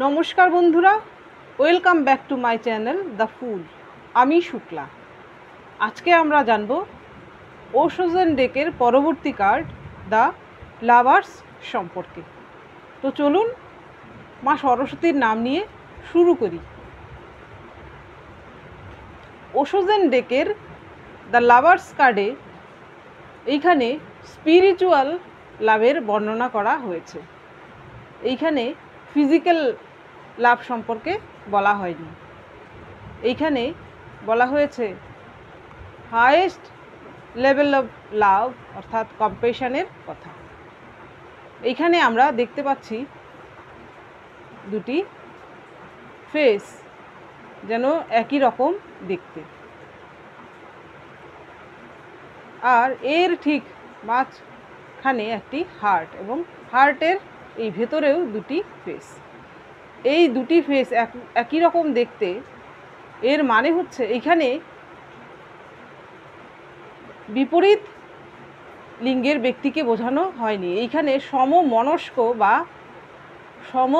নমস্কার বন্ধুরা, welcome back to my channel the ফুল। আমি শুক্লা। আজকে আমরা জানব ওশোজেন ডেকের পরবর্তী কার্ড দ্য লাভার্স সম্পর্কে। তো চলুন মা সরস্বতীর নাম নিয়ে শুরু করি। ওশোজেন ডেকের দ্য লাভার্স কার্ডে এইখানে স্পিরিচুয়াল লাভের বর্ণনা করা হয়েছে। এইখানে ফিজিক্যাল লাভ সম্পর্কে বলা হয়নি। এইখানে বলা হয়েছে হায়েস্ট লেভেল অফ লাভ অর্থাৎ কম্পেশনের কথা। এইখানে আমরা দেখতে পাচ্ছি দুটি ফেস যেন একই রকম দেখতে, আর এর ঠিক মাঝখানে একটি হার্ট এবং হার্টের এই ভেতরেও দুটি ফেস। এই দুটি ফেস একই রকম দেখতে, এর মানে হচ্ছে এইখানে বিপরীত লিঙ্গের ব্যক্তিকে বোঝানো হয়নি। এইখানে সমমনস্ক বা সম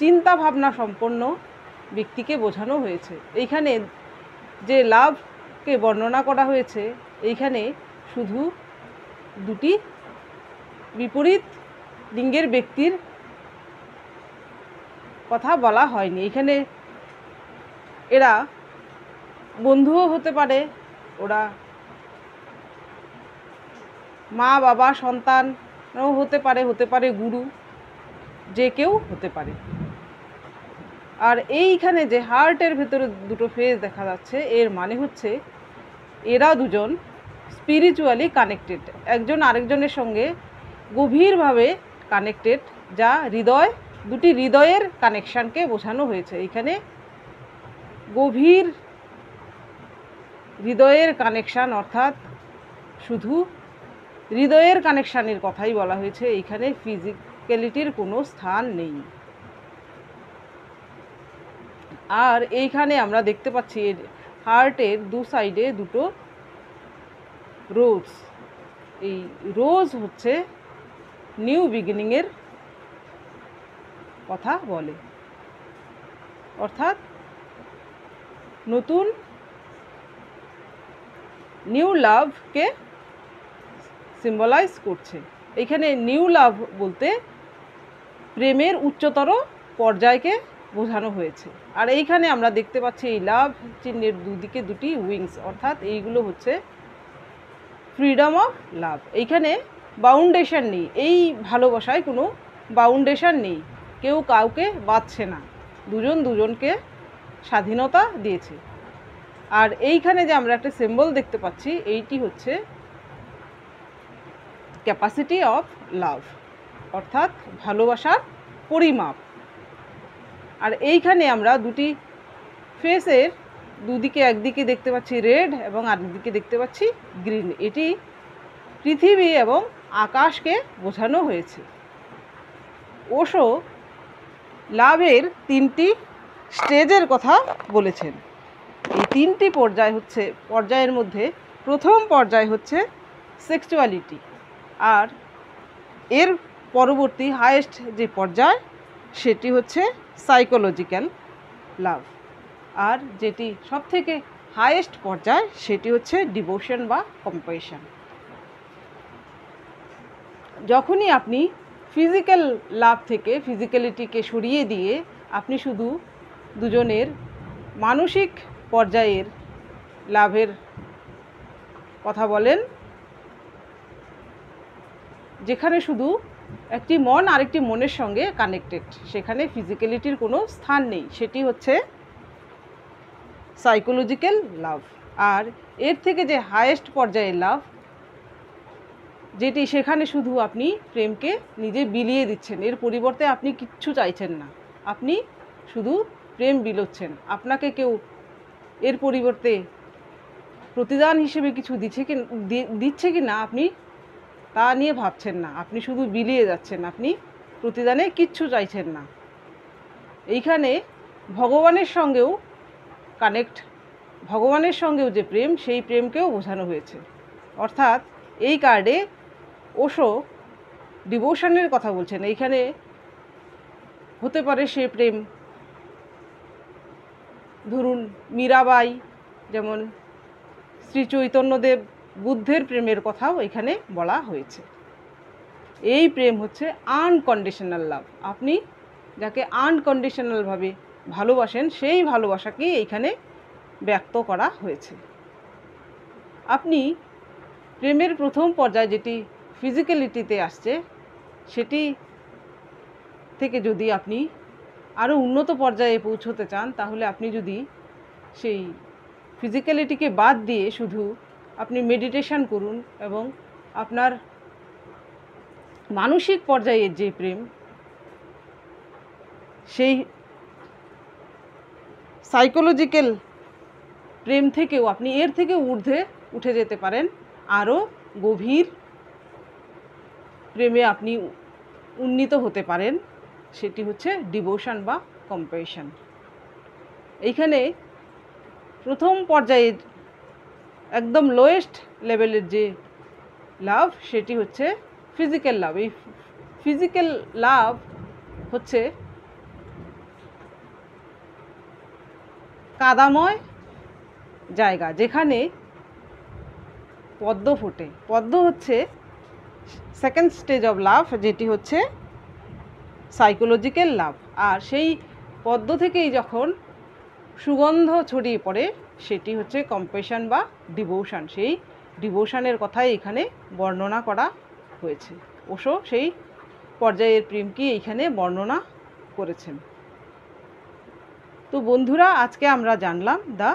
চিন্তা ভাবনা সম্পন্ন ব্যক্তিকে বোঝানো হয়েছে। এইখানে যে লাভকে বর্ণনা করা হয়েছে, এইখানে শুধু দুটি বিপরীত লিঙ্গের ব্যক্তির কথা বলা হয়নি। এখানে এরা বন্ধুও হতে পারে, ওরা মা বাবা সন্তানও হতে পারে গুরু, যে কেউ হতে পারে। আর এইখানে যে হার্টের ভেতরে দুটো ফেস দেখা যাচ্ছে, এর মানে হচ্ছে এরা দুজন স্পিরিচুয়ালি কানেক্টেড, একজন আরেকজনের সঙ্গে গভীরভাবে কানেক্টেড, যা দুটি হৃদয়ের কানেকশানকে বোঝানো হয়েছে। এখানে গভীর হৃদয়ের কানেকশান, অর্থাৎ শুধু হৃদয়ের কানেকশানের কথাই বলা হয়েছে। এইখানে ফিজিক্যালিটির কোনো স্থান নেই। আর এইখানে আমরা দেখতে পাচ্ছি হার্টের দু সাইডে দুটো রোজ। এই রোজ হচ্ছে নিউ বিগিনিংয়ের কথা বলে, অর্থাৎ নতুন নিউ লাভকে সিম্বলাইজ করছে। এখানে নিউ লাভ বলতে প্রেমের উচ্চতর পর্যায়কে বোঝানো হয়েছে। আর এইখানে আমরা দেখতে পাচ্ছি এই লাভ চিহ্নের দুদিকে দুটি উইংস, অর্থাৎ এইগুলো হচ্ছে ফ্রিডম অফ লাভ। এইখানে বাউন্ডেশন নেই, এই ভালোবাসায় কোনো বাউন্ডেশন নেই, কেউ কাউকে বাঁধছে না, দুজন দুজনকে স্বাধীনতা দিয়েছে। আর এইখানে যে আমরা একটা সিম্বল দেখতে পাচ্ছি, এইটি হচ্ছে ক্যাপাসিটি অফ লাভ, অর্থাৎ ভালোবাসার পরিমাপ। আর এইখানে আমরা দুটি ফেসের দুদিকে, একদিকে দেখতে পাচ্ছি রেড এবং আরেকদিকে দেখতে পাচ্ছি গ্রিন। এটি পৃথিবী এবং আকাশকে বোঝানো হয়েছে। ওশো লাভের তিনটি স্টেজের কথা বলেছেন। এই তিনটি পর্যায়ের মধ্যে প্রথম পর্যায় হচ্ছে সেক্সুয়ালিটি, আর এর পরবর্তী হায়েস্ট যে পর্যায় সেটি হচ্ছে সাইকোলজিক্যাল লাভ, আর যেটি সবথেকে হায়েস্ট পর্যায় সেটি হচ্ছে ডিভোশন বা কম্প্যাশন। যখনই আপনি ফিজিক্যাল লাভ থেকে ফিজিক্যালিটিকে সরিয়ে দিয়ে আপনি শুধু দুজনের মানসিক পর্যায়ের লাভের কথা বলেন, যেখানে শুধু একটি মন আরেকটি মনের সঙ্গে কানেক্টেড, সেখানে ফিজিক্যালিটির কোনো স্থান নেই, সেটি হচ্ছে সাইকোলজিক্যাল লাভ। আর এর থেকে যে হায়েস্ট পর্যায়ের লাভ, যেটি সেখানে শুধু আপনি প্রেমকে নিজে বিলিয়ে দিচ্ছেন, এর পরিবর্তে আপনি কিচ্ছু চাইছেন না, আপনি শুধু প্রেম বিলোচ্ছেন। আপনাকে কেউ এর পরিবর্তে প্রতিদান হিসেবে কিছু দিচ্ছে কি না আপনি তা নিয়ে ভাবছেন না, আপনি শুধু বিলিয়ে যাচ্ছেন, আপনি প্রতিদানে কিচ্ছু চাইছেন না। এইখানে ভগবানের সঙ্গেও যে প্রেম, সেই প্রেমকেও বোঝানো হয়েছে। অর্থাৎ এই কার্ডে ওশো ডিভোশনের কথা বলছেন। এইখানে হতে পারে সে প্রেম ধরুন মীরাবাই, যেমন শ্রী চৈতন্যদেব বুদ্ধের প্রেমের কথাও এখানে বলা হয়েছে। এই প্রেম হচ্ছে আনকন্ডিশনাল লাভ। আপনি যাকে আনকন্ডিশনালভাবে ভালোবাসেন সেই ভালোবাসাকেই এইখানে ব্যক্ত করা হয়েছে। আপনি প্রেমের প্রথম পর্যায়ে যেটি ফিজিক্যালিটিতে আসছে, সেটি থেকে যদি আপনি আরও উন্নত পর্যায়ে পৌঁছতে চান, তাহলে আপনি যদি সেই ফিজিক্যালিটিকে বাদ দিয়ে শুধু আপনি মেডিটেশন করুন এবং আপনার মানসিক পর্যায়ের যে প্রেম, সেই সাইকোলজিক্যাল প্রেম থেকেও আপনি এর থেকে ঊর্ধ্বে উঠে যেতে পারেন। আরও গভীর প্রেমে আপনি উন্নীত হতে পারেন, সেটি হচ্ছে ডিভোশন বা কম্প্যাশন। এইখানে প্রথম পর্যায়ের একদম লোয়েস্ট লেভেলের যে লাভ, সেটি হচ্ছে ফিজিক্যাল লাভ। এই ফিজিক্যাল লাভ হচ্ছে কাদাময় জায়গা যেখানে পদ্ম ফোটে। পদ্ম হচ্ছে সেকেন্ড স্টেজ অফ লাভ, যেটি হচ্ছে সাইকোলজিক্যাল লাভ। আর সেই পদ্ম থেকেই যখন সুগন্ধ ছড়িয়ে পড়ে, সেটি হচ্ছে কম্প্যাশন বা ডিভোশন। সেই ডিভোশনের কথাই এখানে বর্ণনা করা হয়েছে। ওশো সেই পর্যায়ের প্রেমকে এইখানে বর্ণনা করেছেন। তো বন্ধুরা, আজকে আমরা জানলাম দ্য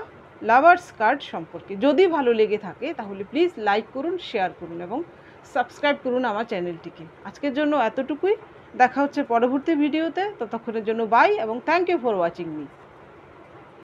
লাভার্স কার্ড সম্পর্কে। যদি ভালো লেগে থাকে তাহলে প্লিজ লাইক করুন, শেয়ার করুন এবং সাবস্ক্রাইব করুন আমার চ্যানেলটিকে। আজকের জন্য এতটুকুই। দেখা হচ্ছে পরবর্তী ভিডিওতে। ততক্ষণের জন্য বাই এবং thank you for watching me.